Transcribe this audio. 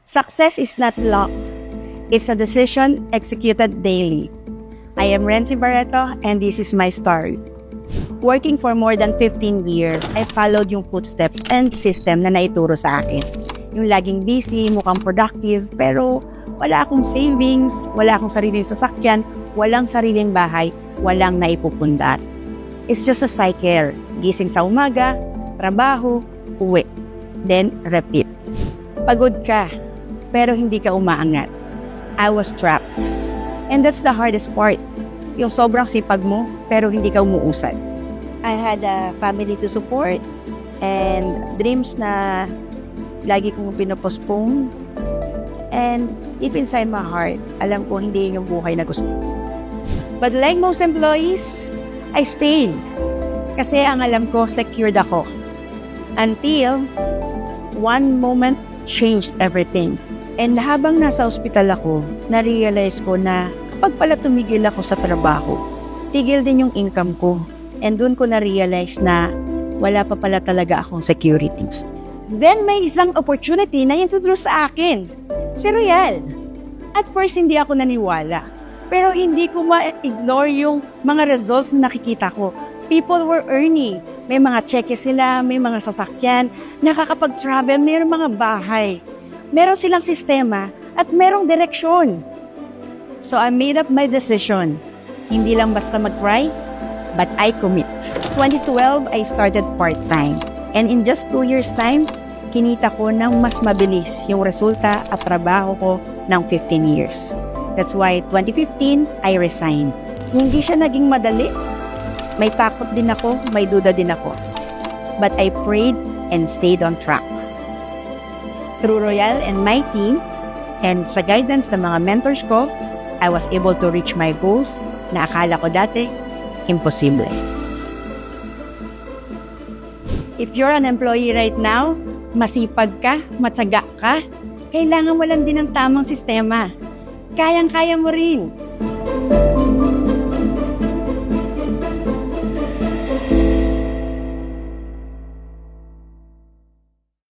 Success is not luck. It's a decision executed daily. I am Renzi Barreto and this is my story. Working for more than 15 years, I followed yung footsteps and system na naituro sa akin. Yung laging busy, mukhang productive, pero wala akong savings, wala akong sariling sasakyan, walang sariling bahay, walang naipupundar. It's just a cycle. Gising sa umaga, trabaho, uwi. Then, repeat. Pagod ka, pero hindi ka umaangat. I was trapped. And that's the hardest part. Yung sobrang sipag mo, pero hindi ka umuusad. I had a family to support and dreams na lagi kong pinopostpone. And deep inside my heart, alam ko hindi yun yung buhay na gusto. But like most employees, I stayed. Kasi ang alam ko, secured ako. Until one moment changed everything. And habang nasa ospital ako, na-realize ko na kapag pala tumigil ako sa trabaho, tigil din yung income ko. And dun ko na-realize na wala pa pala talaga akong securities. Then may isang opportunity na introduce sa akin. Si Royal. At first hindi ako naniwala. Pero hindi ko ma-ignore yung mga results na nakikita ko. People were earning. May mga cheque sila, may mga sasakyan, nakakapag-travel, may mga bahay. Meron silang sistema at merong direksyon. So I made up my decision. Hindi lang basta mag-try, but I commit. 2012, I started part-time. And in just 2 years' time, kinita ko ng mas mabilis yung resulta at trabaho ko ng 15 years. That's why 2015, I resigned. Hindi siya naging madali. May takot din ako, may duda din ako. But I prayed and stayed on track. Through Royal and my team, and sa guidance ng mga mentors ko, I was able to reach my goals na akala ko dati, imposible. If you're an employee right now, masipag ka, matyaga ka, kailangan mo lang din ng tamang sistema. Kayang-kaya mo rin.